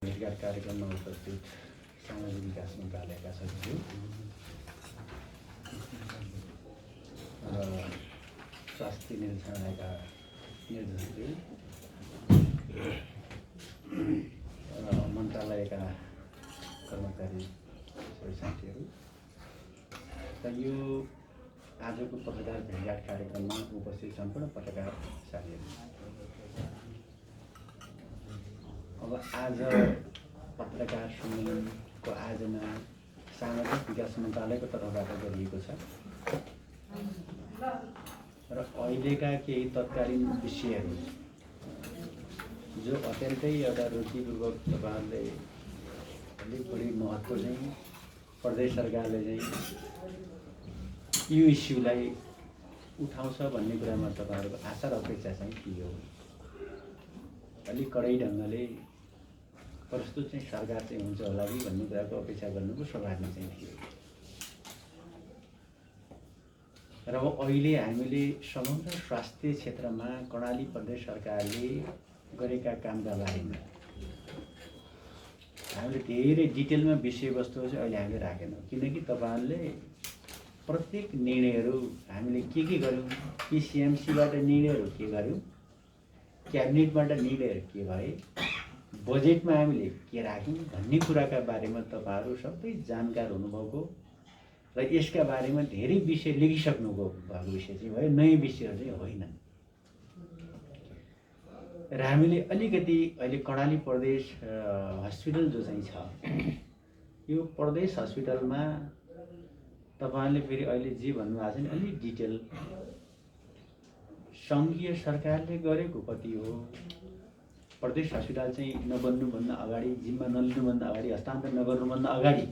भेटघाट कार्यक्रममा उपस्थित सामाजिक विकास मन्त्रालयका सचिव र स्वास्थ्य निर्देशनालयका निर्देशकज्यू र मन्त्रालयका कर्मचारी सबै साथीहरू र यो आजको पत्रकार भेटघाट कार्यक्रममा उपस्थित सम्पूर्ण पत्रकार साथीहरू, अब आज पत्रकार सम्मेलनको आयोजना सामाजिक विकास मन्त्रालयको तर्फबाट गरिएको छ र अहिलेका केही तत्कालीन विषयहरू जो अत्यन्तै एउटा रुचिपूर्वक तपाईँहरूले अलिक बढी महत्त्व चाहिँ प्रदेश सरकारले चाहिँ यो इस्युलाई उठाउँछ भन्ने कुरामा तपाईँहरूको आशा र अपेक्षा चाहिँ के हो? अलिक कडै ढङ्गले प्रस्तुत चाहिँ सरकार चाहिँ हुन्छ होला कि भन्ने कुराको अपेक्षा गर्नुको स्वाभाविक चाहिँ थियो। र अब अहिले हामीले समग्र स्वास्थ्य क्षेत्रमा कर्णाली प्रदेश सरकारले गरेका कामका बारेमा हामीले धेरै डिटेलमा विषयवस्तु चाहिँ अहिले हामीले राखेनौँ, किनकि तपाईँहरूले प्रत्येक निर्णयहरू हामीले के गर्यौँ, पिसिएमसीबाट निर्णयहरू के गर्यौँ, क्याबिनेटबाट निर्णयहरू के भए, बजेटमा हामीले के राख्यौँ भन्ने कुराका बारेमा तपाईँहरू सबै जानकार हुनुभएको र यसका बारेमा धेरै विषय लेखिसक्नु भएको विषय चाहिँ भयो, नयाँ विषयहरू चाहिँ होइनन्। र हामीले अलिकति अहिले कर्णाली प्रदेश हस्पिटल जो चाहिँ छ, यो प्रदेश हस्पिटलमा तपाईँहरूले फेरि अहिले जे भन्नुभएको छ नि अलिक डिटेल सङ्घीय सरकारले गरेको कति हो, प्रदेश हस्पिटल चाहिँ नबन्नुभन्दा अगाडि, जिम्मा नलिनुभन्दा अगाडि, हस्तान्तरण नगर्नुभन्दा अगाडि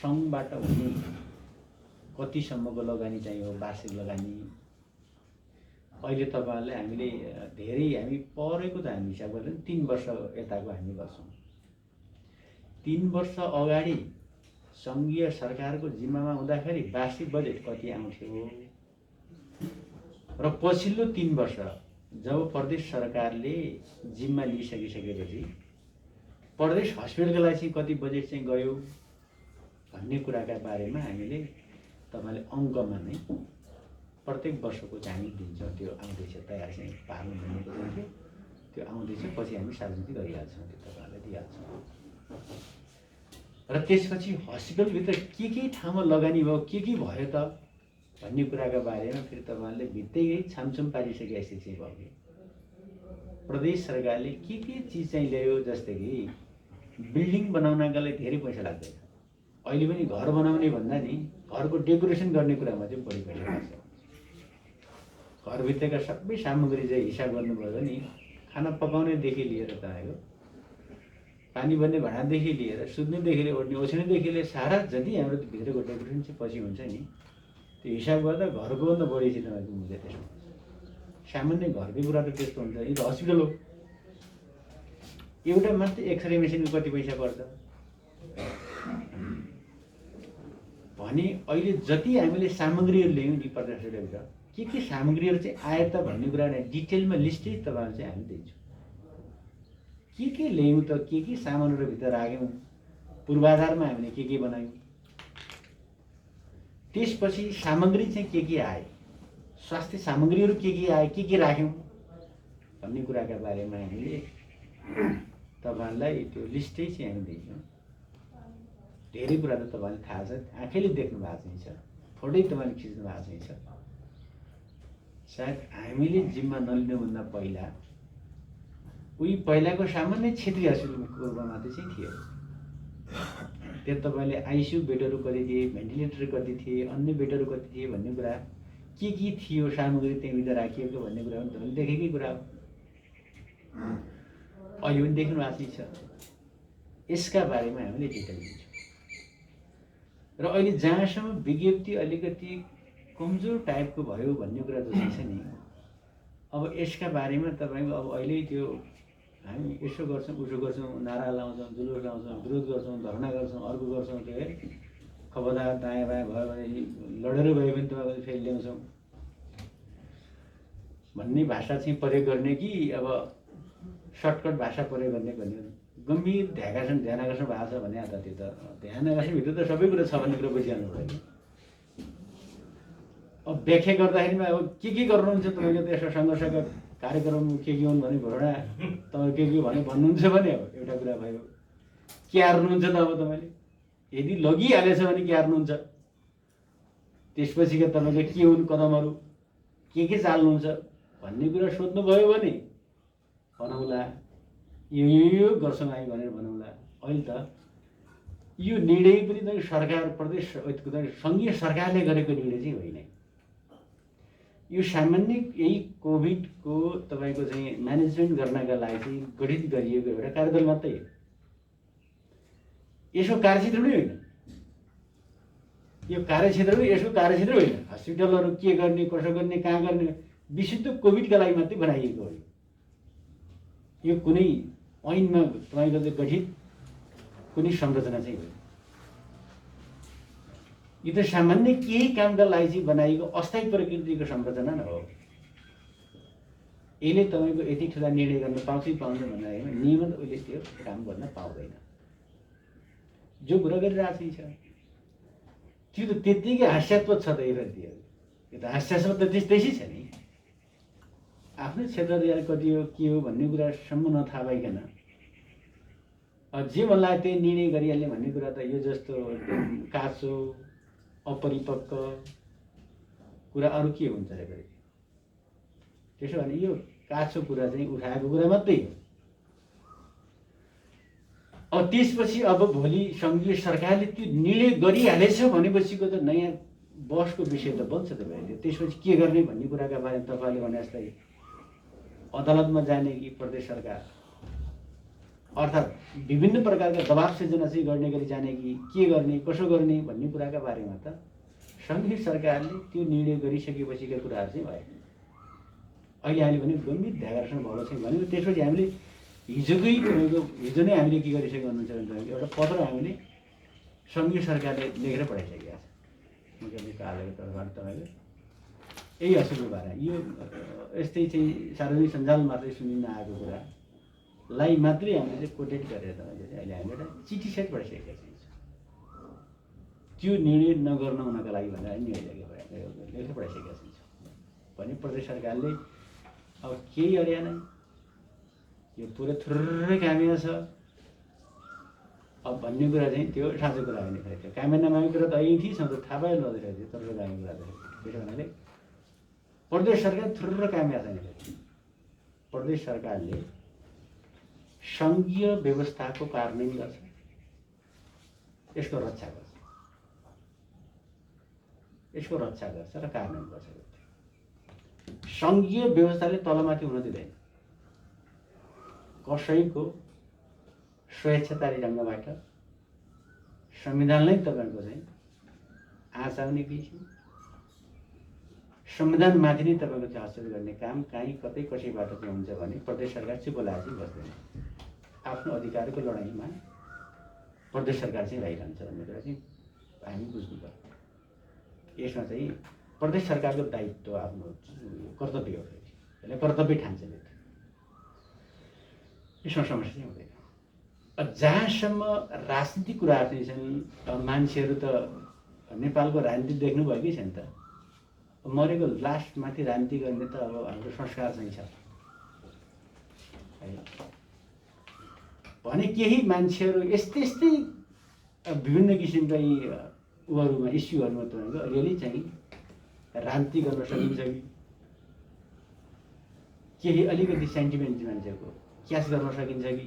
सङ्घबाट हुने कतिसम्मको लगानी चाहिँ हो, वार्षिक लगानी। अहिले तपाईँहरूले हामीले धेरै हामी परेको त हामी हिसाब गर्छौँ 3 वर्ष यताको हामी गर्छौँ। 3 वर्ष अगाडि सङ्घीय सरकारको जिम्मामा हुँदाखेरि वार्षिक बजेट कति आउँथ्यो र पछिल्लो 3 वर्ष जब प्रदेश सरकारले जिम्मा लिइसकिसकेपछि प्रदेश हस्पिटलको लागि चाहिँ कति बजेट चाहिँ गयो भन्ने कुराका बारेमा हामीले तपाईँले अङ्कमा नै प्रत्येक वर्षको चाहिँ हामी दिन्छौँ। त्यो आउँदैछ तयार चाहिँ पार्नु भनेको थियो, त्यो आउँदैछ, पछि हामी सार्वजनिक गरिहाल्छौँ, त्यो तपाईँहरूलाई दिइहाल्छौँ। र त्यसपछि हस्पिटलभित्र के ठाउँमा लगानी भयो, के भयो त भन्ने कुराका बारेमा फेरि तपाईँहरूले भित्तै छामछुम पारिसकेपछि चाहिँ भयो। प्रदेश सरकारले के चिज चाहिँ ल्यायो, जस्तै कि बिल्डिङ बनाउनका लागि धेरै पैसा लाग्दैन। अहिले पनि घर बनाउने भन्दा नि घरको डेकोरेसन गर्ने कुरामा चाहिँ बढी पैसा लाग्छ। घरभित्रका सबै सामग्री चाहिँ हिसाब गर्नुभयो भने खाना पकाउनेदेखि लिएर तपाईँको पानी बन्ने भाँडादेखि लिएर सुत्नेदेखि लिएर ओड्ने ओछ्याउनेदेखि लिएर सारा जति हाम्रो भित्रको डेकोरेसन चाहिँ पछि हुन्छ नि, त्यो हिसाब गर्दा घरको भन्दा बढी चाहिँ तपाईँको मूल्य त्यसमा। सामान्य घरकै कुरा त त्यस्तो हुन्छ। यो त हस्पिटल हो, एउटा मात्रै एक्सरे मेसिनको कति पैसा पर्छ भने अहिले जति हामीले सामग्रीहरू ल्यायौँ नि प्रदेशबाट के सामग्रीहरू चाहिँ आयो त भन्ने कुरा डिटेलमा लिस्टै तपाईँहरू चाहिँ हामी दिन्छौँ। के ल्यायौँ त, के सामानहरू भित्र राख्यौँ, पूर्वाधारमा हामीले के बनायौँ, त्यसपछि सामग्री चाहिँ के आए, स्वास्थ्य सामग्रीहरू के आए, के राख्यौँ भन्ने कुराका बारेमा हामीले तपाईँहरूलाई त्यो लिस्टै चाहिँ हामी दिन्छौँ। धेरै कुरा त तपाईँलाई थाहा छ, आँखैले देख्नु भएको चाहिँ छ, फोटै तपाईँले खिच्नु भएको चाहिँ छ। सायद हामीले जिम्मा नलिनुभन्दा पहिला उही पहिलाको सामान्य क्षेत्रीय हस्पिटलको रूपमा मात्रै चाहिँ थियो। त्यो तपाईँले आइसियु बेडहरू कति थिए, भेन्टिलेटर कति थिए, अन्य बेडहरू कति थिए भन्ने कुरा, के थियो सामग्री त्यहाँभित्र राखिएको भन्ने कुरा पनि तपाईँले देखेकै कुरा हो। अहिले पनि देख्नु भएको चाहिँ छ। यसका बारेमा हामीले डिटेल दिन्छौँ। र अहिले जहाँसम्म विज्ञप्ति अलिकति कमजोर टाइपको भयो भन्ने कुरा जस्तो छ नि, अब यसका बारेमा तपाईँको अब अहिले त्यो हामी यसो गर्छौँ उसो गर्छौँ, नारा लाउँछौँ, जुलुस लाउँछौँ, विरोध गर्छौँ, धरना गर्छौँ, अर्को गर्छौँ, त्यो है खबरदार दायाँ बायाँ भयो भने लडेर भए पनि तपाईँको फेरि ल्याउँछौँ भन्ने भाषा चाहिँ प्रयोग गर्ने कि अब सर्टकट भाषा प्रयोग गर्ने भन्यो गम्भीर ध्यानाकर्षण भएको छ भने त्यो त ध्यानाकर्षणभित्र त सबै कुरा छ भन्ने कुरा बुझिहाल्नु पऱ्यो। अब व्याख्या गर्दाखेरिमा अब के गर्नुहुन्छ तपाईँको त्यस्तो सङ्घर्षका कार्यक्रम के हुन् भने घोडा तपाईँ के भने भन्नुहुन्छ भने अब एउटा कुरा भयो क्यार्नुहुन्छ त अब तपाईँले यदि लगिहालेछ भने क्यार्नुहुन्छ। त्यसपछिका तपाईँको के हुन् कदमहरू के चाल्नुहुन्छ भन्ने कुरा सोध्नुभयो भने भनौँला यो गर्छौँ हामी भनेर भनौँला। अहिले त यो निर्णय पनि तपाईँ सरकार प्रदेश सङ्घीय सरकारले गरेको निर्णय चाहिँ होइन। यो सामान्य यही कोभिडको तपाईँको चाहिँ म्यानेजमेन्ट गर्नका लागि चाहिँ गठित गरिएको एउटा कार्यदल मात्रै हो। यसको कार्यक्षेत्र पनि होइन। यो कार्यक्षेत्र पनि यसको कार्यक्षेत्र होइन। हस्पिटलहरू के गर्ने कसो गर्ने कहाँ गर्ने विशुद्ध कोभिडका लागि मात्रै बनाइएको हो। यो कुनै ऐनमा तपाईँको गठित कुनै संरचना चाहिँ होइन। यो त सामान्य केही कामका लागि चाहिँ बनाइएको अस्थायी प्रकृतिको संरचना न हो। यसले तपाईँको यति ठुला निर्णय गर्न पाउँछ पाउँदैन भन्दा नियमित उसले त्यो काम गर्न पाउँदैन। जो कुरा गरिरहेको छ त्यो त त्यत्तिकै हास्यास्पद छ त। यो त हास्यास्पद त त्यसै छ नि। आफ्नो क्षेत्रले कति हो के हो भन्ने कुरासम्म नथाहा पाइकन जे मन लाग्यो त्यही निर्णय गरिहाल्ने भन्ने कुरा त यो जस्तो काँचो अपरिपक्व कुरा अरू के हुन्छ र गरे। त्यसो भने यो काँचो कुरा चाहिँ उठाएको कुरा मात्रै हो। अब त्यसपछि अब भोलि सङ्घीय सरकारले त्यो निर्णय गरिहालेछ भनेपछिको त नयाँ बहसको विषय त बन्छ तपाईँले। त्यसपछि के गर्ने भन्ने कुराका बारेमा तपाईँले भने जस्तै अदालतमा जाने कि प्रदेश सरकार अर्थात् विभिन्न प्रकारका दबाब सिर्जना चाहिँ गर्ने गरी जाने कि के गर्ने कसो गर्ने भन्ने कुराका बारेमा त सङ्घीय सरकारले त्यो निर्णय गरिसकेपछिका कुराहरू चाहिँ भयो। अहिले हामीले भने गम्भीर ध्यानाकर्षण भएको छैन भने त्यसपछि हामीले हिजो नै हामीले के गरिसकेको हुनुहुन्छ भने एउटा पत्र हामीले सङ्घीय सरकारले लेखेर पठाइसकेका छ। मुख्यमन्त्री कार्यालयको तर्फबाट तपाईँले यही असुविधा भएर यो यस्तै चाहिँ सार्वजनिक सञ्जाल मात्रै सुनिन आएको कुरालाई मात्रै हामीले चाहिँ कोटेट गरेर तपाईँले चाहिँ अहिले हामीले एउटा चिठी सहित पठाइसकेका छौँ। त्यो निर्णय नगर्न हुनका लागि भनेर निर्णय लेखेर पठाइसकेका छौँ भने प्रदेश सरकारले अब केही अड्या नै यो पुरै थुर्रै कामिया छ अब भन्ने कुरा चाहिँ त्यो साँचो कुरा होइन। त्यो कामिया नमागेको कुरा त अहिले थिएछ त थाहा पाइ लगिरहेको थियो तर कामिया कुरा त्यसो हुनाले प्रदेश सरकार थुर्र कामिया छैन। प्रदेश सरकारले सङ्घीय व्यवस्थाको कार्यान्वयन गर्छ, यसको रक्षा गर्छ, यसको रक्षा गर्छ र कार्यान्वयन गर्छ। सङ्घीय व्यवस्थाले तलमाथि हुन दिँदैन। कसैको स्वेच्छाचारी ढङ्गबाट संविधानलाई तपाईँको चाहिँ आँचाउने किसिम संविधानमाथि नै तपाईँको चाहिँ हस्तक्षेप गर्ने काम कहीँ कतै कसैबाट चाहिँ हुन्छ भने प्रदेश सरकार चाहिँ बोलाएर चाहिँ बस्दैन। आफ्नो अधिकारको लडाइँमा प्रदेश सरकार चाहिँ रहिरहन्छ भन्ने कुरा चाहिँ हामी बुझ्नु पर्यो। यसमा चाहिँ प्रदेश सरकारको दायित्व आफ्नो कर्तव्य हो। यसले कर्तव्य ठान्छ। यसमा समस्या चाहिँ हुँदैन। जहाँसम्म राजनीतिक कुराहरू चाहिँ छन् मान्छेहरू त नेपालको राजनीति देख्नुभयो कि छैन त। मरेको लास्टमाथि राजनीति गर्ने त अब हाम्रो संस्कार चाहिँ छ भने केही मान्छेहरू यस्तै यस्तै विभिन्न किसिमका उहरूमा इस्युहरूमा तपाईँको अलिअलि चाहिँ राजनीति गर्न सकिन्छ कि केही अलिकति सेन्टिमेन्ट मान्छेको क्यास गर्न सकिन्छ कि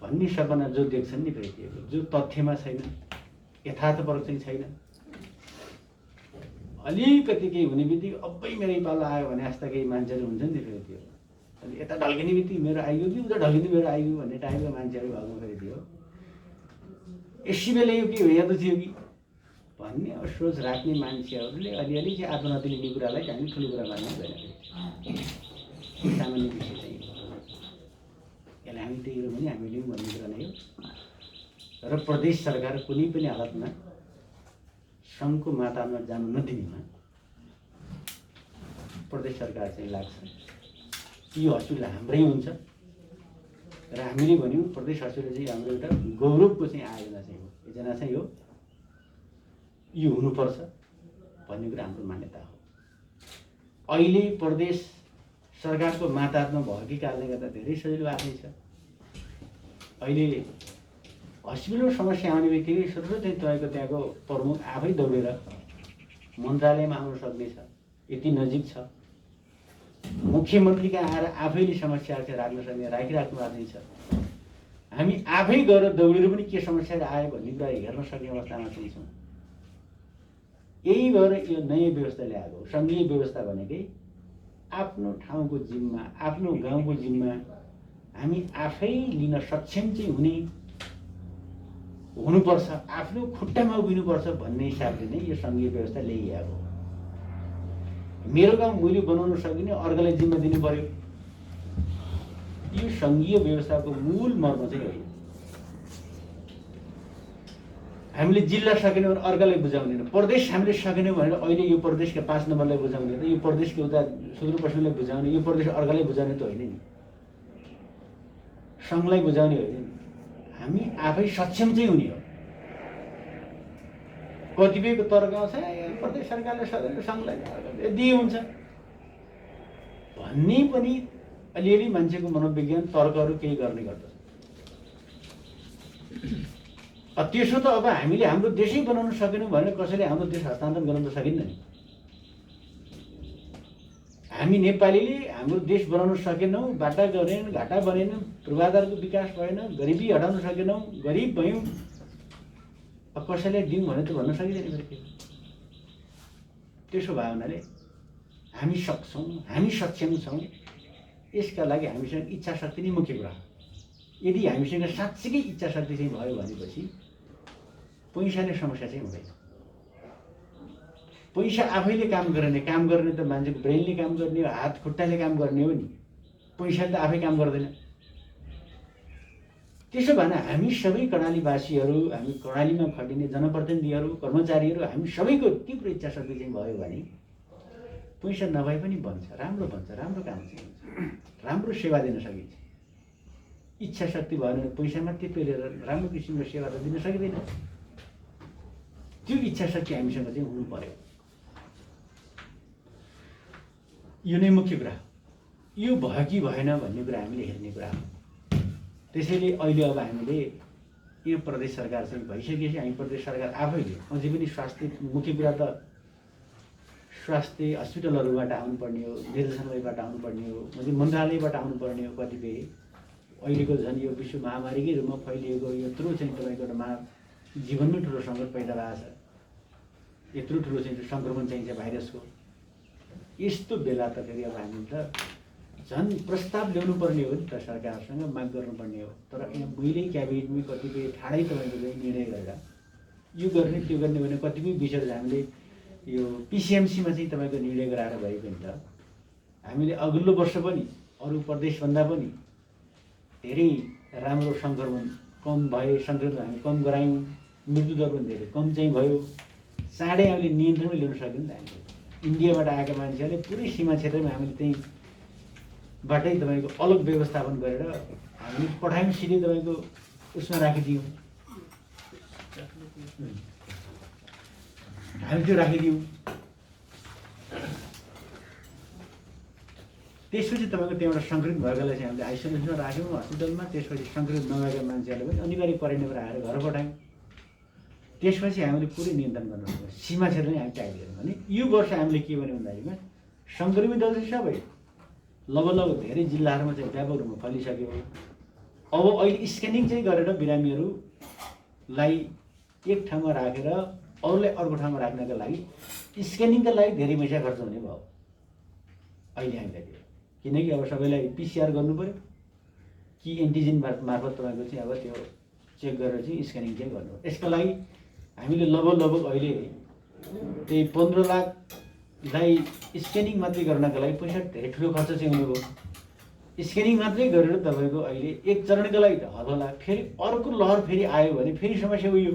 भन्ने सपना जो देख्छन् नि फेरि जो तथ्यमा छैन, यथार्थपरक चाहिँ छैन। अलिकति केही हुने बित्तिकै अबै मेरो पालो आयो भने जस्ता केही मान्छेहरू हुन्छन् नि फेरि त्यो अनि यता ढल्किने बित्तिकै मेरो आइयो कि उता ढल्किने मेरो आइयो भन्ने टाइपको मान्छेहरू भएको फेरि त्यो यसै बेला यो के भइया त थियो कि भन्ने सोच राख्ने मान्छेहरूले अलिअलि चाहिँ आत्महत्या लिने कुरालाई हामी ठुलो कुरा मान्नु हुँदैन। सामान्य विषय चाहिँ यसलाई हामी त्यही हो भने हामी लिउँ भन्ने कुरा नै हो। र प्रदेश सरकार कुनै पनि हालतमा सङ्घको मातामा जानु नदिनेमा प्रदेश सरकार चाहिँ लाग्छ। यो हस्पिटल हाम्रै हुन्छ र हामीले भन्यौँ प्रदेश हस्पिटल चाहिँ हाम्रो एउटा गौरवको चाहिँ आयोजना चाहिँ हो, योजना चाहिँ हो, यो हुनुपर्छ भन्ने कुरा हाम्रो मान्यता हो। अहिले प्रदेश सरकारको माताहतमा भएकै कारणले गर्दा धेरै सजिलो आएकै छ। अहिले हस्पिटलको समस्या आउने बित्तिकै सुरु चाहिँ तपाईँको त्यहाँको प्रमुख आफै दौडेर मन्त्रालयमा आउन सक्ने छ, यति नजिक छ। मुख्यमन्त्रीका आएर आफैले समस्याहरू चाहिँ राख्न सक्ने, राखिराख्नु भएको छ। हामी आफै गएर दौडेर पनि के समस्याहरू आयो भन्ने कुरा हेर्न सक्ने अवस्थामा चाहिँ छौँ। यही भएर यो नयाँ व्यवस्था ल्याएको हो। सङ्घीय व्यवस्था भनेकै आफ्नो ठाउँको जिम्मा, आफ्नो गाउँको जिम्मा हामी आफै लिन सक्षम चाहिँ हुनुपर्छ, आफ्नो खुट्टामा उभिनुपर्छ भन्ने हिसाबले नै यो सङ्घीय व्यवस्था ल्याइएको हो। मेरो गाउँ मैले बनाउन सकिने अर्कालाई जिम्मा दिनु पर्यो, यो सङ्घीय व्यवस्थाको मूल मर्म चाहिँ होइन। हामीले जिल्ला सकेनौँ भने अर्कालाई बुझाउने, प्रदेश हामीले सकेनौँ भने अहिले यो प्रदेशका 5 नम्बरलाई बुझाउने, यो प्रदेशको उता सुदूरपश्चिमलाई बुझाउने, यो प्रदेश अर्कालाई बुझाउने त होइन नि, सङ्घलाई बुझाउने होइन नि। हामी आफै सक्षम चाहिँ हुने हो। कतिपयको तर्क आउँछ प्रदेश सरकारले सकेन सङ्घलाई दिए हुन्छ भन्ने पनि अलिअलि मान्छेको मनोविज्ञान तर्कहरू केही गर्ने गर्दछ। त्यसो त अब हामीले हाम्रो देशै बनाउन सकेनौँ भनेर कसैले हाम्रो देश हस्तान्तरण गर्न त सकिन्न नि। हामी नेपालीले हाम्रो देश बनाउन सकेनौँ, बाटा गरेन, घाटा बनेन, पूर्वाधारको विकास भएन, गरिबी हटाउन सकेनौँ, गरिब भयौँ, अब कसैलाई दिउँ भने त भन्न सकिँदैन फेरि। त्यसो भयो हुनाले हामी सक्छौँ, हामी सक्षम छौँ, यसका लागि हामीसँग इच्छा शक्ति नै मुख्य कुरा हो। यदि हामीसँग साँच्चीकै इच्छा शक्ति चाहिँ भयो भनेपछि पैसाले समस्या चाहिँ हुँदैन। पैसा आफैले काम गर्ने त मान्छेको ब्रेनले काम गर्ने हो, हात खुट्टाले काम गर्ने हो नि, पैसाले त आफै काम गर्दैन। त्यसो भएन हामी सबै कर्णालीवासीहरू, हामी कर्णालीमा खटिने जनप्रतिनिधिहरू, कर्मचारीहरू, हामी सबैको तीव्र इच्छा शक्ति चाहिँ भयो भने पैसा नभए पनि बन्छ, राम्रो काम चाहिँ हुन्छ, राम्रो सेवा दिन सकिन्छ। इच्छा शक्ति भएन भने पैसा मात्रै पेलेर राम्रो किसिमको सेवा त दिन सकिँदैन। त्यो इच्छा शक्ति हामीसँग चाहिँ हुनु पर्यो। यो नै मुख्य कुरा हो। यो भयो कि भएन भन्ने कुरा हामीले हेर्ने कुरा हो। त्यसैले अहिले अब हामीले यो प्रदेश सरकार चाहिँ भइसकेपछि हामी प्रदेश सरकार आफैले अझै पनि स्वास्थ्य मुख्य कुरा त स्वास्थ्य हस्पिटलहरूबाट आउनुपर्ने हो, निर्देशनालयबाट आउनुपर्ने हो, मन्त्रालयबाट आउनुपर्ने हो। कतिपय अहिलेको झन् यो विश्व महामारीकै रूपमा फैलिएको यत्रो चाहिँ तपाईँको एउटा जीवनमै ठुलो सङ्कट पैदा भएको छ, यत्रो ठुलो चाहिँ सङ्क्रमण चाहिन्छ भाइरसको। यस्तो बेला त फेरि अब हामी त झन् प्रस्ताव ल्याउनु पर्ने हो नि त, सरकारसँग माग गर्नुपर्ने हो। तर यहाँ मैले क्याबिनेटमै कतिपय ठाडै तपाईँको निर्णय गरेर यो गर्ने त्यो गर्ने भने कतिपय विषयहरू हामीले यो पिसिएमसीमा चाहिँ तपाईँको निर्णय गराएर भए पनि त हामीले अघिल्लो वर्ष पनि अरू प्रदेशभन्दा पनि धेरै राम्रो सङ्क्रमण कम भए, सङ्क्रमण हामी कम गरायौँ, मृत्युदर पनि धेरै कम चाहिँ भयो। चाँडै हामीले नियन्त्रणमै ल्याउन सक्यौँ नि त। हामीले इन्डियाबाट आएका मान्छेहरूले पुरै सीमा क्षेत्रमा हामीले त्यहीँ बाटै तपाईँको अलग व्यवस्थापन गरेर हामीले पठायौँ, सिधै तपाईँको उसमा राखिदियौँ, हामी त्यो राखिदियौँ। त्यसपछि तपाईँको त्यहाँबाट सङ्क्रमित भएकालाई चाहिँ हामीले आइसोलेसनमा राख्यौँ हस्पिटलमा। त्यसपछि सङ्क्रमित नभएका मान्छेहरूलाई पनि अनिवार्य क्वारेन्टाइनमा राखेर घर पठायौँ। त्यसपछि हामीले पुरै नियन्त्रण गर्न सक्यौँ, सीमा क्षेत्र नै हामी टाइट गऱ्यौँ। भने यो वर्ष हामीले के भन्यो भन्दाखेरिमा सङ्क्रमितहरू चाहिँ सबै लगभग धेरै जिल्लाहरूमा चाहिँ व्यापक रूपमा फैलिसक्यो। अब अहिले स्क्यानिङ चाहिँ गरेर बिरामीहरूलाई एक ठाउँमा राखेर अरूलाई अर्को ठाउँमा राख्नका लागि स्क्यानिङका लागि धेरै पैसा खर्च हुने भयो अहिले हामीलाई। किनकि अब सबैलाई पिसिआर गर्नु पऱ्यो कि एन्टिजेन मार्फत तपाईँको चाहिँ अब त्यो चेक गरेर चाहिँ स्क्यानिङ चाहिँ गर्नु। यसका लागि हामीले लगभग अहिले त्यही 15 लाखलाई स्क्यानिङ मात्रै गर्नका लागि पैसा धेरै ठुलो खर्च चाहिँ हुनुभयो। स्क्यानिङ मात्रै गरेर तपाईँको अहिले एक चरणका लागि त होला, फेरि अर्को लहर फेरि आयो भने फेरि समस्या उयो।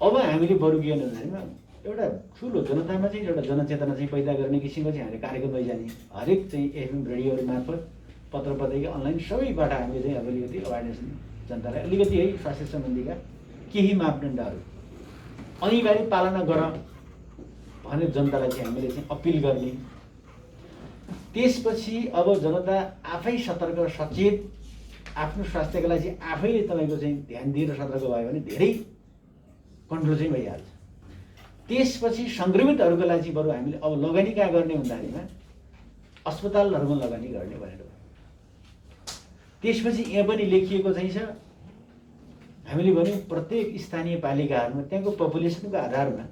अब हामीले बरु के भन्नु एउटा ठुलो जनतामा चाहिँ एउटा जनचेतना चाहिँ पैदा गर्ने किसिमको चाहिँ हामीले कार्यक्रम लैजाने, हरेक चाहिँ एफएम रेडियोहरू मार्फत, पत्र पत्रिका, अनलाइन सबैबाट हामीले चाहिँ अब अलिकति अवेरनेस जनतालाई अलिकति है स्वास्थ्य सम्बन्धीका केही मापदण्डहरू अनिवार्य पालना गर भनेर जनतालाई चाहिँ हामीले चाहिँ अपिल गर्ने। त्यसपछि अब जनता आफै सतर्क सचेत आफ्नो स्वास्थ्यको लागि चाहिँ आफैले तपाईँको चाहिँ ध्यान दिएर सतर्क भयो भने धेरै कन्ट्रोल चाहिँ भइहाल्छ। त्यसपछि सङ्क्रमितहरूको लागि चाहिँ बरु हामीले अब लगानी कहाँ गर्ने भन्दाखेरिमा अस्पतालहरूमा लगानी गर्ने भनेर। त्यसपछि यहाँ पनि लेखिएको चाहिँ छ, हामीले भन्यौँ प्रत्येक स्थानीय पालिकाहरूमा त्यहाँको पपुलेसनको आधारमा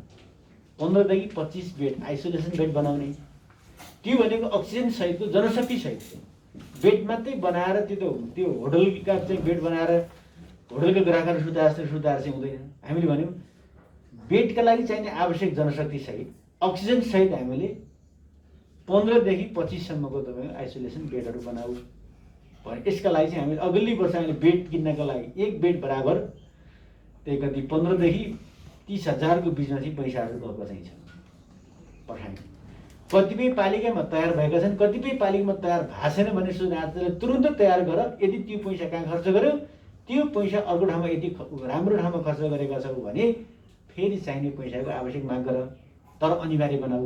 15 देखि 25 बेड आइसोलेसन बेड बनाउने। त्यो भनेको अक्सिजन सहितको जनशक्ति सहितको बेड मात्रै बनाएर त्यो होटलका चाहिँ बेड बनाएर होटलको ग्राहकहरू सुताएर चाहिँ हुँदैन। हामीले भन्यौँ बेडका लागि चाहिने आवश्यक जनशक्ति सहित अक्सिजन सहित हामीले 15 देखि 25 सम्मको तपाईँको आइसोलेसन बेडहरू बनाऊ भने। यसका लागि चाहिँ हामीले अघिल्लो वर्ष हामीले बेड किन्नको लागि एक बेड बराबर त्यही कति 15 देखि 30 हजारको बिचमा चाहिँ पैसाहरू गएको चाहिँ छ पठायौँ। कतिपय पालिकामा तयार भएका छन्, कतिपय पालिकामा तयार भएको छैन भने सुझावले तुरुन्त तयार गर, यदि त्यो पैसा कहाँ खर्च गर्यो त्यो पैसा अर्को ठाउँमा यदि राम्रो ठाउँमा खर्च गरेका छौ भने फेरि चाहिने पैसाको आवश्यक माग गर, तर अनिवार्य बनाऊ,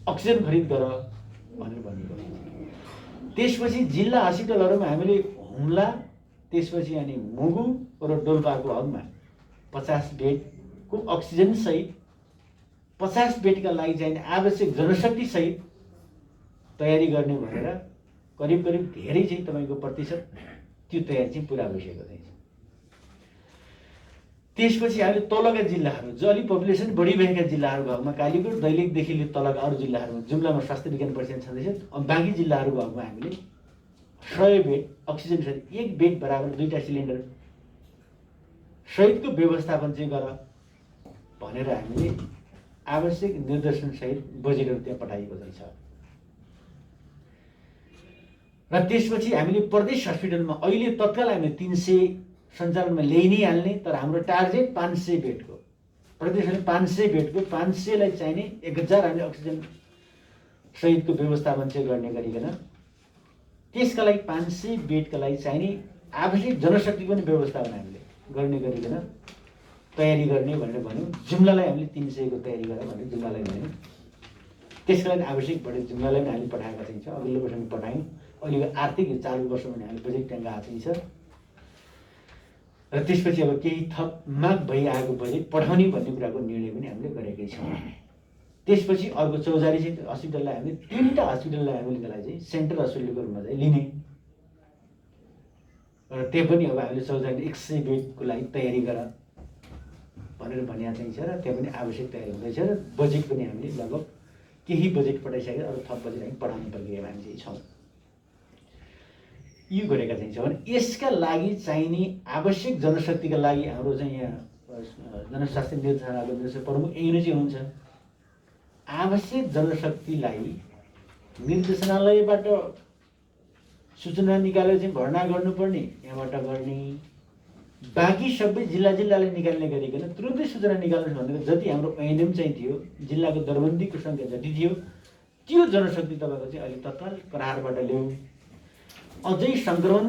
अक्सिजन खरिद गर भनेर भनिएको। त्यसपछि जिल्ला हस्पिटलहरूमा हामीले हुम्ला, त्यसपछि अनि मुगु र डोल्पाको हकमा 50 बेडको अक्सिजन सहित 50 बेडका लागि चाहिने आवश्यक जनशक्ति सहित तयारी गर्ने भनेर करिब धेरै चाहिँ तपाईँको प्रतिशत त्यो तयारी चाहिँ पुरा भइसकेको छ। त्यसपछि हामीले तलका जिल्लाहरू जो अलिक पपुलेसन बढी भएका जिल्लाहरू भएकोमा कालीकोट दैलेखदेखि लिएर तलका अरू जिल्लाहरूमा जुम्लामा स्वास्थ्य विज्ञान प्रतिष्ठान छँदैछ। बाँकी जिल्लाहरू भएकोमा हामीले 100 बेड अक्सिजन सहित एक बेड बराबर 2टा सिलिन्डर सहितको व्यवस्थापन चाहिँ गर भनेर हामीले आवश्यक निर्देशन सहित बजेटहरू त्यहाँ पठाइएको छ। र त्यसपछि हामीले प्रदेश हस्पिटलमा अहिले तत्काल हामीले 300 सञ्चालनमा ल्याइ नै हाल्ने, तर हाम्रो टार्गेट 500 बेडको, प्रदेशले 500 बेडको 500लाई चाहिने 1000 हामीले अक्सिजन सहितको व्यवस्थापन चाहिँ गर्ने गरिकन त्यसका लागि 500 बेडका लागि चाहिने आवश्यक जनशक्तिको पनि व्यवस्थापन हामीले गर्ने गरिकन तयारी गर्ने भनेर भन्यौँ। जुम्लालाई हामीले 300 को तयारी गर भनेर जुम्लालाई भन्यौँ। त्यसका लागि आवश्यक बढी जुम्लालाई पनि हामीले पठाएका चाहिँ छ। अघिल्लो वर्ष पनि पठायौँ। अहिले आर्थिक चालु वर्षमा पनि हामीले बजेट ट्याङ्क आएको चाहिँ छ। र त्यसपछि अब केही थप माग भइआएको बजेट पठाउने भन्ने कुराको निर्णय पनि हामीले गरेकै छौँ। त्यसपछि अर्को चौजारी चाहिँ हस्पिटललाई हामीले 3टा हस्पिटललाई हामीले त्यसलाई चाहिँ सेन्ट्रल हस्पिटलको रूपमा चाहिँ लिने र त्यो पनि अब हामीले चौजारी 100 बेडको लागि तयारी गर भनेर भनिया चाहिँ छ। र त्यहाँ पनि आवश्यक तयारी हुँदैछ र बजेट पनि हामीले लगभग केही बजेट पठाइसकेर अरू थप बजेट हामी पठाउने प्रक्रियामा हामी चाहिँ छौँ। यो गरेका चाहिँ छ भने यसका लागि चाहिने आवश्यक जनशक्तिका लागि हाम्रो चाहिँ यहाँ जनस्वास्थ्य निर्देशनालयको निर्देशक प्रमुख यही नै चाहिँ हुन्छ। आवश्यक जनशक्तिलाई निर्देशनालयबाट सूचना निकालेर चाहिँ भर्ना गर्नुपर्ने यहाँबाट गर्ने, बाँकी सबै जिल्लाले निकाल्ने गरिकन तुरुन्तै सूचना निकाल्नु भनेको जति हाम्रो एएनएम चाहिँ थियो, जिल्लाको दरबन्दीको सङ्ख्या जति थियो त्यो जनशक्ति तपाईँको चाहिँ अहिले तत्काल प्रहारबाट ल्याऊ। अझै सङ्क्रमण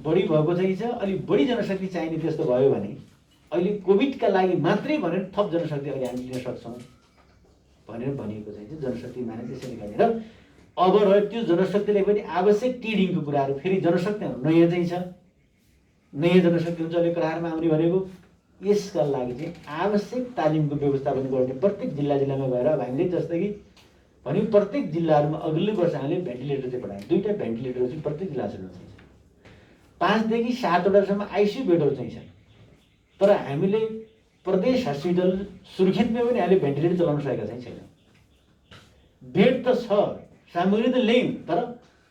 बढी भएको चाहिँ छ, अलिक बढी जनशक्ति चाहिने त्यस्तो भयो भने अहिले कोभिडका लागि मात्रै भनेर थप जनशक्ति अहिले हामी लिन सक्छौँ भनेर भनिएको चाहिँ जनशक्ति माने त्यसरी गर्ने। र अब रह्यो त्यो जनशक्तिले पनि आवश्यक ट्रेनिङको कुराहरू, फेरि जनशक्ति नयाँ चाहिँ छ, नयाँ जनशक्ति हुन्छ अहिले प्रहारमा आउने भनेको। यसका लागि चाहिँ आवश्यक तालिमको व्यवस्थापन गर्ने प्रत्येक जिल्लामा गएर अब हामीले जस्तै कि भने प्रत्येक जिल्लाहरूमा अघिल्लो वर्ष हामीले भेन्टिलेटर चाहिँ पठायौँ। 2टा भेन्टिलेटर चाहिँ प्रत्येक जिल्लामा चाहिँ 5 देखि 7 वटासम्म आइसियु बेडहरू चाहिँ छ। तर हामीले प्रदेश हस्पिटल सुर्खेतमा पनि हामीले भेन्टिलेटर चलाउन सकेका चाहिँ छैन। बेड त छ, सामग्री त ल्यायौँ, तर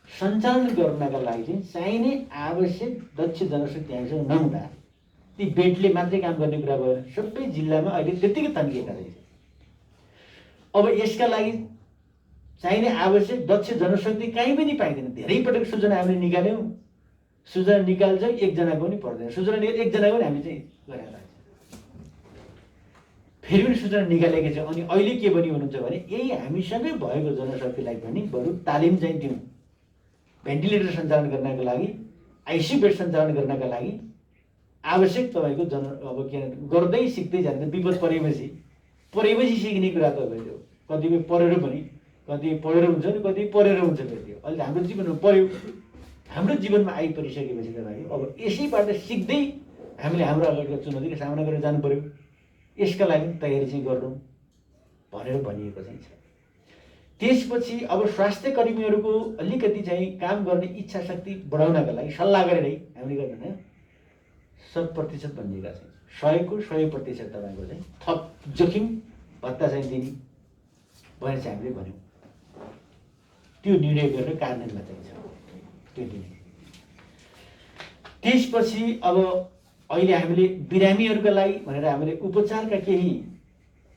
सञ्चालन गर्नका लागि चाहिँ चाहिने आवश्यक दक्ष जनशक्ति हामीसँग नहुँदा ती बेडले मात्रै काम गर्ने कुरा भएन। सबै जिल्लामा अहिले त्यत्तिकै तन्किएका रहेछ। अब यसका लागि चाहिने आवश्यक दक्ष जनशक्ति कहीँ पनि पाइँदैन। धेरै पटक सूचना हामीले निकाल्यौँ, सूचना निकाल्छ एकजनाको पनि पर्दैन, सूचना निकाल एकजनाको पनि हामी चाहिँ गरेर फेरि पनि सूचना निकालेको छ। अनि अहिले के पनि हुनुहुन्छ भने यही हामीसँगै भएको जनशक्तिलाई पनि बरु तालिम चाहिँ दिउँ, भेन्टिलेटर सञ्चालन गर्नका लागि, आइसियु बेड सञ्चालन गर्नका लागि आवश्यक तपाईँको अब के गर्दै सिक्दै जाने। विपद परेपछि सिक्ने कुरा त भयो। कतिपय परेर पनि, कति पढेर हुन्छ नि, कति परेर हुन्छ। त्यो अहिले हाम्रो जीवनमा पर्यो, हाम्रो जीवनमा आइपरिसकेपछि तपाईँको अब यसैबाट सिक्दै हामीले हाम्रो अगाडिको चुनौतीको सामना गरेर जानु पर्यो। यसका लागि तयारी चाहिँ गर्नु भनेर भनिएको चाहिँ छ। त्यसपछि अब स्वास्थ्य कर्मीहरूको अलिकति चाहिँ काम गर्ने इच्छा शक्ति बढाउनका लागि सल्लाह गरेरै हामीले गर्दैन 100% भनिएका छन्। 100को 100% तपाईँको चाहिँ थप जोखिम भत्ता चाहिँ दिने भनेर चाहिँ हामीले भन्यौँ। त्यो निर्णय गरेर कार्यान्वयनमा चाहिँ छ त्यो दिने। त्यसपछि अब अहिले हामीले बिरामीहरूका लागि भनेर हामीले उपचारका केही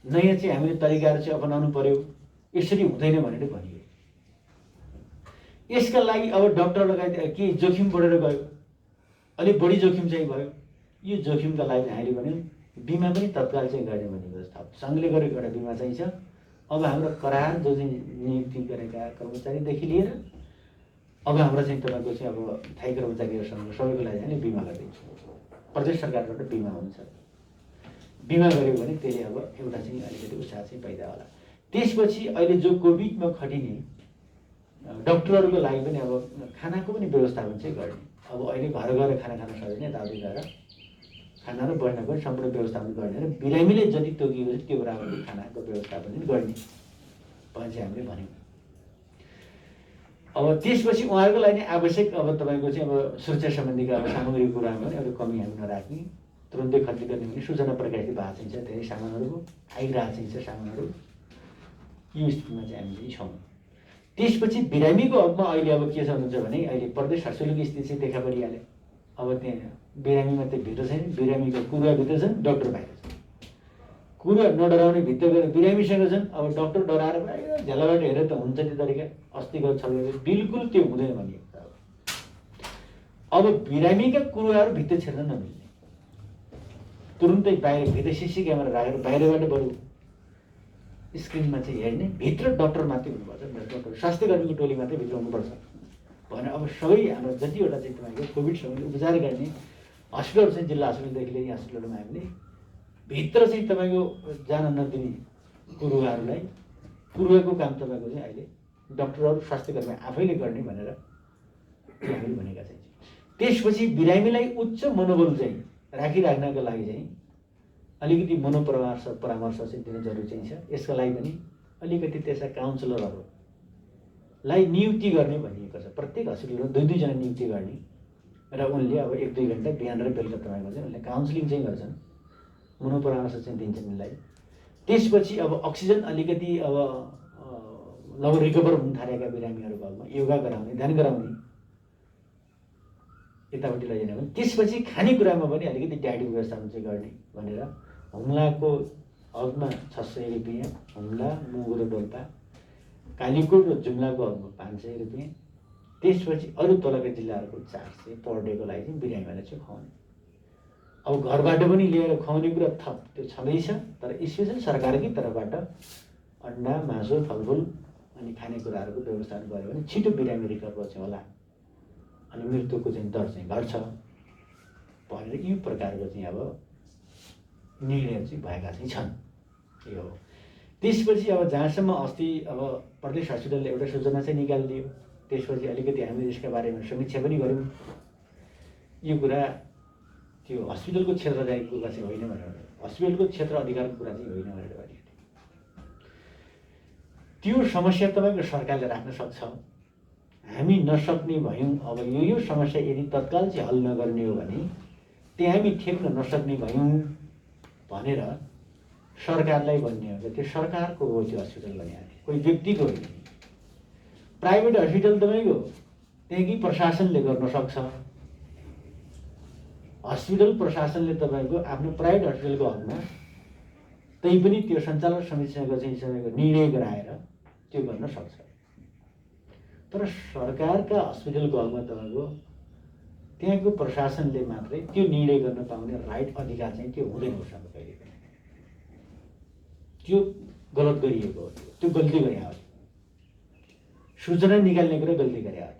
नयाँ चाहिँ हामीले तरिकाहरू चाहिँ अपनाउनु पर्यो। यसरी हुँदैन भनेर भनियो। यसका लागि अब डाक्टर लगायत के जोखिम बढेर गयो, अलिक बढी जोखिम चाहिँ भयो। यो जोखिमका लागि हामीले भन्यौँ बिमा पनि तत्काल चाहिँ गर्ने भनेको छ। सङ्घले गरेको एउटा बिमा चाहिँ छ। अब हाम्रो करार जो चाहिँ नियुक्ति गरेका कर्मचारीदेखि लिएर अब हाम्रो चाहिँ तपाईँको चाहिँ अब स्थायी कर्मचारीहरूसँग सबैको लागि चाहिँ बिमा गरिदिन्छौँ। प्रदेश सरकारबाट बिमा हुन्छ। बिमा गऱ्यो भने त्यसले अब एउटा चाहिँ अलिकति उत्साह चाहिँ पैदा होला। त्यसपछि अहिले जो कोभिडमा खटिने डाक्टरहरूको लागि पनि अब खानाको पनि व्यवस्थापन चाहिँ गर्ने। अब अहिले घर गएर खाना खान सक्दैन, यताउति गएर खाना र बस्नको सम्पूर्ण व्यवस्थापन गर्ने र बिरामीले जति तोकिएको छ त्यो बराबरको खानाको व्यवस्थापन पनि गर्ने भने चाहिँ हामीले भन्यौँ। अब त्यसपछि उहाँहरूको लागि आवश्यक अब तपाईँको चाहिँ अब सुरक्षा सम्बन्धीका अब सामग्रीको कुरामा पनि अब कमी हामी नराख्ने, तुरुन्तै खर्च गर्ने भने सूचना प्रकाशित भएको चाहिन्छ। धेरै सामानहरूको आइरहेको चाहिन्छ सामानहरू। यो स्थितिमा चाहिँ हामी छौँ। त्यसपछि बिरामीको हकमा अहिले अब के छ हुन्छ भने अहिले प्रदेश हस्पिटलको स्थिति चाहिँ देखा परिहाल्यो। अब त्यहाँ बिरामी मात्रै भित्र छैन, बिरामीको कुरुवा भित्र छन्, डाक्टर बाहिर छन्। कुरुवा नडराउने भित्र गएर बिरामीसँग छन्। अब डाक्टर डराएर बाहिर झ्यालाबाट हेरेर त हुन्छ त्यो तरिका अस्तिको छलको बिल्कुल त्यो हुँदैन भनिएको छ। अब बिरामीका कुरुवाहरू भित्र छिर्न नमिल्ने, तुरुन्तै बाहिर भित्र सिसी क्यामेरा राखेर बाहिरबाट बरु स्क्रिनमा चाहिँ हेर्ने, भित्र डाक्टर मात्रै हुनुपर्छ, डाक्टर स्वास्थ्य कर्मीको टोली मात्रै भित्र हुनुपर्छ भनेर अब सबै हाम्रो जतिवटा चाहिँ तपाईँको कोभिडसँग उपचार गर्ने हस्पिटल चाहिँ जिल्ला हस्पिटलदेखि लिएर यहाँ हस्पिटलमा हामीले भित्र चाहिँ तपाईँको जान नदिने कुरुवाहरूलाई, कुरुवाको काम तपाईँको चाहिँ अहिले डाक्टरहरू स्वास्थ्यकर्मी आफैले गर्ने भनेर हामीले भनेका छौँ। त्यसपछि बिरामीलाई उच्च मनोबल चाहिँ राखिराख्नका लागि चाहिँ अलिकति परामर्श चाहिँ दिन जरुरी चाहिँ छ। यसका लागि पनि अलिकति त्यसका काउन्सिलरहरूलाई नियुक्ति गर्ने भनिएको छ। प्रत्येक हस्पिटलमा 2-2 जना नियुक्ति गर्ने र उनले अब 1-2 घन्टा बिहान र बेलुका तपाईँको चाहिँ उनले काउन्सिलिङ चाहिँ गर्छन्, मनोपरामर्श चाहिँ दिन्छन् उनलाई। त्यसपछि अब अक्सिजन अलिकति अब लगभग रिकभर हुन थालेका बिरामीहरूको हकमा योगा गराउने, ध्यान गराउने यतापट्टि लैजाने भने त्यसपछि खानेकुरामा पनि अलिकति डाइटको व्यवस्थापन चाहिँ गर्ने भनेर हुम्लाको हकमा 600 रुपियाँ, हुम्ला, मुगु र डोल्पा, कालीकोट र जुम्लाको हकमा 500 रुपियाँ, त्यसपछि अरू तलका जिल्लाहरूको 400 पर डेको लागि चाहिँ बिरामीहरूलाई चाहिँ खुवाउने। अब घरबाट पनि लिएर खुवाउने कुरा थप त्यो छँदैछ, तर स्पेसल सरकारकै तर्फबाट अन्डा, मासु, फलफुल अनि खानेकुराहरूको व्यवस्थापन गर्यो भने छिटो बिरामी रिकभर चाहिँ होला अनि मृत्युको चाहिँ दर चाहिँ घट्छ भनेर यो प्रकारको चाहिँ अब निर्णय चाहिँ भएका चाहिँ छन्। यो हो। त्यसपछि अब जहाँसम्म अस्ति अब प्रदेश हस्पिटलले एउटा सूचना चाहिँ निकालिदियो, त्यसपछि अलिकति हामीले यसका बारेमा समीक्षा पनि गऱ्यौँ। यो कुरा त्यो हस्पिटलको क्षेत्र चाहिँ कुरा चाहिँ होइन भनेर, हस्पिटलको क्षेत्र अधिकारको कुरा चाहिँ होइन भनेर भनेको त्यो समस्या तपाईँको सरकारले राख्न सक्छ। हामी नसक्ने भयौँ। अब यो समस्या यदि तत्काल चाहिँ हल नगर्ने हो भने त्यहाँ हामी ठेक्न नसक्ने भयौँ भनेर सरकारलाई भन्ने हो। त्यो सरकारको हो त्यो हस्पिटल भने कोही व्यक्तिको होइन। प्राइभेट हस्पिटल तपाईँको त्यहाँकै प्रशासनले गर्न सक्छ। हस्पिटल प्रशासनले तपाईँको आफ्नो प्राइभेट हस्पिटलको हकमा तै पनि त्यो सञ्चालन समितिसँग चाहिँ तपाईँको निर्णय गराएर त्यो गर्न सक्छ। तर सरकारका हस्पिटलको हकमा तपाईँको त्यहाँको प्रशासनले मात्रै त्यो निर्णय गर्न पाउने राइट अधिकार चाहिँ त्यो हुँदैन उसँग कहिले पनि। त्यो गलत गरिएको हो, त्यो गल्ती गरे हो, सूचना निकाल्ने कुरा गल्ती गरे हो।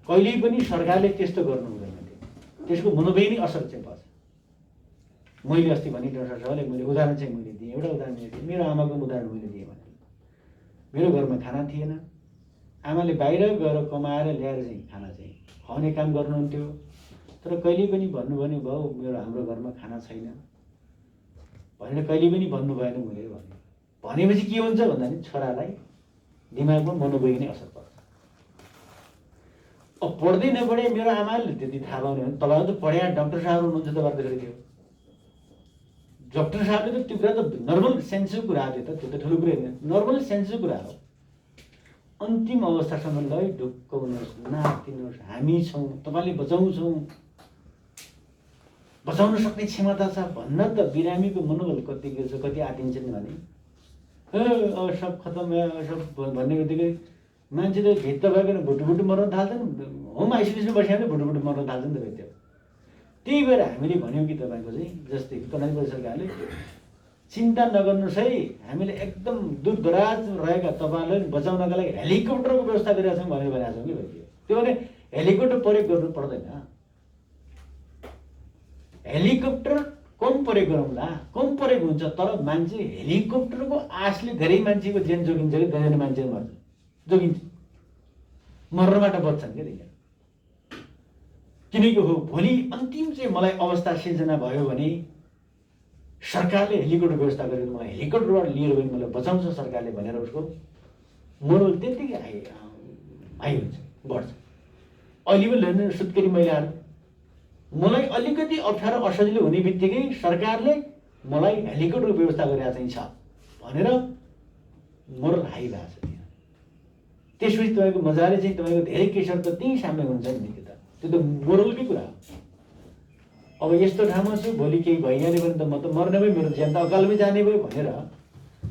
कहिल्यै पनि सरकारले त्यस्तो गर्नु हुँदैन थियो, त्यसको मनोवैज्ञानिक असर चाहिँ पर्छ। मैले अस्ति भने डाक्टर साहबले मैले उदाहरण चाहिँ मैले दिएँ, एउटा उदाहरण दिएँ, मेरो आमाको उदाहरण मैले दिएँ भने मेरो घरमा खाना थिएन, आमाले बाहिर गएर कमाएर ल्याएर चाहिँ खाना चाहिँ खुवाउने काम गर्नुहुन्थ्यो, तर कहिले पनि भन्नु भने भाउ मेरो हाम्रो घरमा खाना छैन भनेर कहिले पनि भन्नु भएन। मैले भनेपछि के हुन्छ भन्दा नि छोरालाई दिमागमा मनोवैज्ञानिक असर पर्छ। अब पढ्दै नपढे मेरो आमाले त्यति थाहा पाउने भने तपाईँहरू त पढ्या डाक्टर साहब हुनुहुन्छ तपाईँहरू त्यो डाक्टर साहबले त त्यो कुरा त नर्मल सेन्सको कुरा हो, त्यो त ठुलो कुरा होइन, नर्मल सेन्सको कुरा हो। अन्तिम अवस्थासम्म ल ढुक्काउनुहोस्, नातिनुहोस्, हामी छौँ, तपाईँले बचाउँछौँ, बचाउन सक्ने क्षमता छ भन्न त बिरामीको मनोबल कति के छ, कति आतिन्छन् भने अब सब खतम सब भन्ने बित्तिकै मान्छे त भित्त भएर भुटुभुटु मर्न थाल्छन्, होम आइसोलेसन बस्यो भने भुटुभुटु मर्न थाल्छन् त त्यो। त्यही भएर हामीले भन्यौँ कि तपाईँको चाहिँ जस्तै कि कर्णाली सरकारले चिन्ता नगर्नुहोस् है, हामीले एकदम दूर दराज रहेका तपाईँलाई बचाउनका लागि हेलिकप्टरको व्यवस्था गरिरहेको छौँ भनेर भनेको छौँ कि भाइ। त्यो भने हेलिकप्टर प्रयोग गर्नु पर्दैन, हेलिकप्टर कम प्रयोग गरौँला, कम प्रयोग हुन्छ, तर मान्छे हेलिकप्टरको आशले धेरै मान्छेको ज्यान जोगिन्छ कि धेरै मान्छे मर्छ, जोगिन्छ, मर्नबाट बच्छन् क्या त्यही। किनकि हो भोलि अन्तिम चाहिँ मलाई अवस्था सिर्जना भयो भने सरकारले हेलिकप्टर व्यवस्था गरेर मलाई हेलिकप्टरबाट लिएर गयो मलाई बचाउँछ सरकारले भनेर उसको मनोबल त्यत्तिकै हाई हुन्छ, बढ्छ। अहिले पनि हेर्नु सुत्केरी महिलाहरू, मलाई अलिकति अप्ठ्यारो असजिलो हुने बित्तिकै सरकारले मलाई हेलिकप्टरको व्यवस्था गरेर चाहिँ छ भनेर मोरल हाई भएको छ। त्यसपछि तपाईँको मजाले चाहिँ तपाईँको धेरै केसहरू त त्यहीँ साम्य हुन्छ नि, त्यो त मोरलकै कुरा हो। अब यस्तो ठाउँमा छु, भोलि केही भइहाल्यो भने त म त मर्ने भयो, मेरो ज्यान त अकालमै जाने भयो भनेर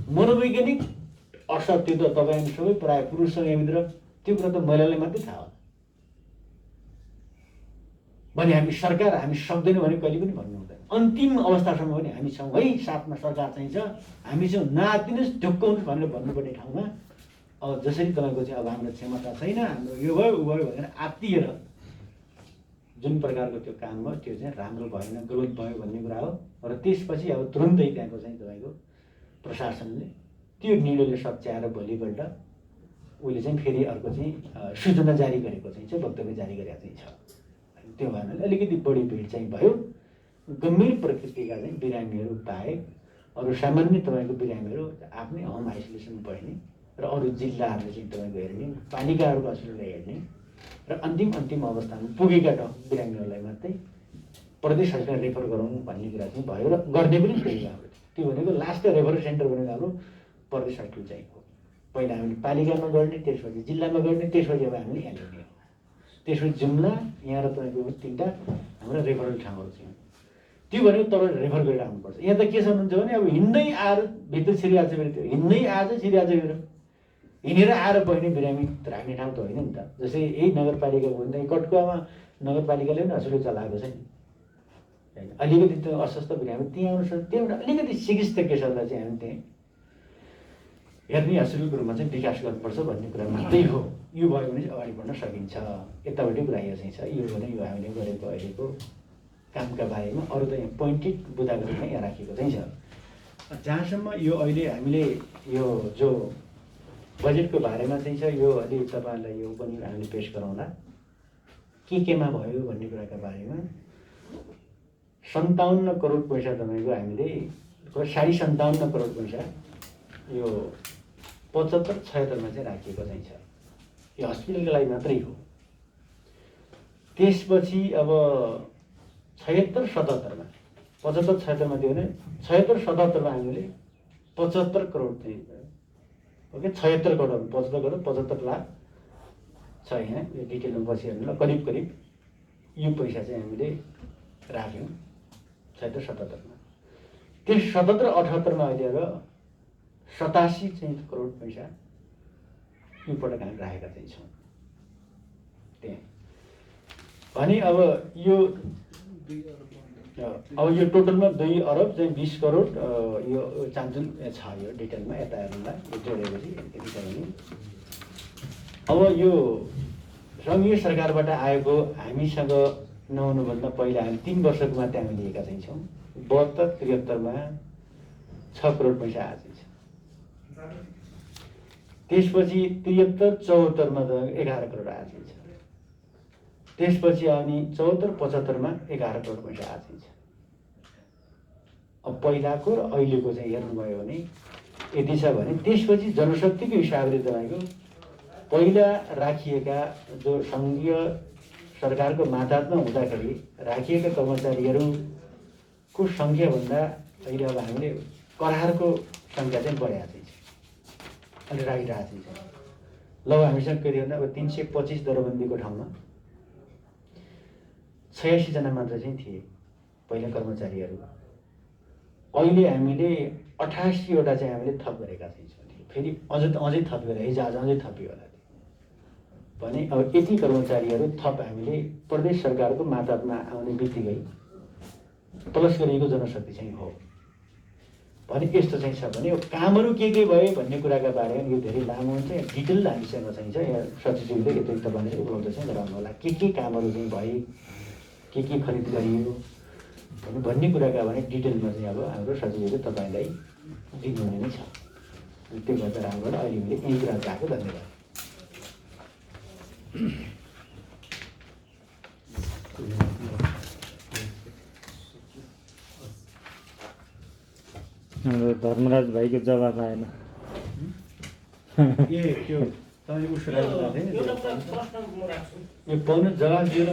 मनोवैज्ञानिक असर त्यो त तपाईँ सबै प्रायः पुरुषसँग यहाँभित्र त्यो कुरा त महिलालाई मात्रै थाहा हो भने हामी सरकार हामी सक्दैनौँ भने कहिले पनि भन्नु हुँदैन। अन्तिम अवस्थासम्म पनि हामी छौँ है, साथमा सरकार चाहिन्छ, हामी छौँ, नातिनुहोस् ढुक्काउनुहोस् भनेर भन्नुपर्ने ठाउँमा अब जसरी तपाईँको चाहिँ अब हाम्रो क्षमता छैन, हाम्रो यो भयो ऊ भयो भनेर आत्तिएर जुन प्रकारको त्यो काम भयो त्यो चाहिँ राम्रो भएन, ग्रोथ भयो भन्ने कुरा हो। र त्यसपछि अब तुरुन्तै त्यहाँको चाहिँ तपाईँको प्रशासनले त्यो निर्णयले सच्याएर भोलिपल्ट उसले चाहिँ फेरि अर्को चाहिँ सूचना जारी गरेको चाहिँ वक्तव्य जारी गरेको चाहिँ छ। त्यो भएन अलिकति बढी भिड चाहिँ भयो, गम्भीर प्रकृतिका चाहिँ बिरामीहरू बाहेक अरू सामान्य तपाईँको बिरामीहरू आफ्नै होम आइसोलेसन बस्ने र अरू जिल्लाहरूले चाहिँ तपाईँको हेर्ने, पालिकाहरूको हस्पिटललाई हेर्ने र अन्तिम अवस्थामा पुगेका बिरामीहरूलाई मात्रै प्रदेश हस्पिटल रेफर गरौँ भन्ने कुरा चाहिँ भयो र गर्ने पनि त्यही हो। त्यो भनेको लास्ट रेफर सेन्टर भनेको हाम्रो प्रदेश हस्पिटल चाहिँ हो। पहिला हामीले पालिकामा गर्ने, त्यसपछि जिल्लामा गर्ने, त्यसपछि अब हामीले यहाँ ल्याउने हो। त्यसपछि जुम्ला यहाँ र तपाईँको तिनवटा हाम्रो रेफरल ठाउँहरू छन्। त्यो भनेको तपाईँ रेफर गरेर आउनुपर्छ। यहाँ त के छ भन्नुहुन्छ भने अब हिँड्दै आएर भित्र छिरिहाल्छ फेरि, त्यो हिँड्दै आएर छिरिहाल्छ फेरि, हिँडेर आएर बस्ने बिरामी राख्ने ठाउँ त होइन नि त। जस्तै यही नगरपालिका भन्दा कटुवामा नगरपालिकाले पनि हस्पिटल चलाएको छ नि, होइन अलिकति त्यो अस्वस्थ बिरामी त्यहीँ आउनु सक्छ। त्यहीँबाट अलिकति चिकित्सा केसहरूलाई चाहिँ हामी त्यहीँ हेर्ने हस्पिटलको रूपमा चाहिँ विकास गर्नुपर्छ भन्ने कुरा मात्रै हो। यो भयो भने अगाडि बढ्न सकिन्छ। यतापट्टि कुरा यो चाहिँ छ, यो भने यो हामीले गरेको अहिलेको कामका बारेमा अरू त यहाँ पोइन्टेड बुदाको रूपमा यहाँ राखेको चाहिँ छ। जहाँसम्म यो अहिले हामीले यो जो बजेटको बारेमा चाहिँ छ, यो अलि तपाईँहरूलाई यो पनि हामीले पेस गरौँला केमा भयो भन्ने कुराका बारेमा। 57 करोड पैसा तपाईँको हामीले 57.5 करोड पैसा यो 75-76 चाहिँ राखिएको चाहिँ छ, यो हस्पिटलको लागि मात्रै हो। त्यसपछि अब 76-77मा 75-76मा दियो भने 76-77मा हामीले 75 करोड चाहिँ ओके 76 करोड 75 करोड 75 लाख छ। यहाँ यो डिटेलमा पछि हेर्नु ल, करिब यो पैसा चाहिँ हामीले राख्यौँ 76-77मा। त्यो 77-78मा अहिले अब 87 चाहिँ करोड पैसा यो पटक हामी राखेका चाहिँ छौँ त्यहाँ। भने अब यो अब यो टोटलमा 2 अरब चाहिँ 20 करोड यो चान्चुन छ यो डिटेलमा यता हेर्नुला यो जोडेपछि यति छ भने अब यो सङ्घीय सरकारबाट आएको हामीसँग नहुनुभन्दा पहिला हामी 3 वर्षको मात्रै हामी लिएका चाहिँ छौँ 72-73मा 6 करोड पैसा आएको छ त्यसपछि 73-74मा त 11 करोड आएको छ त्यसपछि आउने 74-75मा 11 करोड पैसा आएको छ अब पहिलाको र अहिलेको चाहिँ हेर्नुभयो भने यति छ भने त्यसपछि जनशक्तिको हिसाबले तपाईँको पहिला राखिएका जो सङ्घीय सरकारको मातहतमा हुँदाखेरि राखिएका कर्मचारीहरूको सङ्ख्याभन्दा अहिले अब हामीले करारको सङ्ख्या चाहिँ बढाएको चाहिँ छ अहिले राखिरहेको चाहिँ छ ल हामीसँग कति भन्दा अब 325 दरबन्दीको ठाउँमा 86 जना मात्र चाहिँ थिए पहिला कर्मचारीहरू अहिले हामीले 88 वटा चाहिँ हामीले थप गरेका छौँ फेरि अझै थप गरेर हिजो आज अझै थपियो होला भने अब यति कर्मचारीहरू थप हामीले प्रदेश सरकारको मातहतमा आउने बित्तिकै प्लस गरिएको जनशक्ति चाहिँ हो भने यस्तो चाहिँ छ भने यो कामहरू के भयो भन्ने कुराका बारेमा यो धेरै लामो हुन्छ डिटेल हामीसँग चाहिँ छ यहाँ सचिवले यतिरिक्त भनेर उपलब्ध चाहिँ गराउनु होला के कामहरू चाहिँ भए के खरिद गरियो भन्ने कुराका भने डिटेलमा चाहिँ अब हाम्रो सचिवले तपाईँलाई दिनुहुने नै छ त्यो गर्दा राम्रो अहिले मैले यही कुरा चाहेको धन्यवाद धर्मराज भाइको जवाब आएन ए त्यो तपाईँ उसो राख्नु भएको थियो नि यो पाउनु जवाब दिएर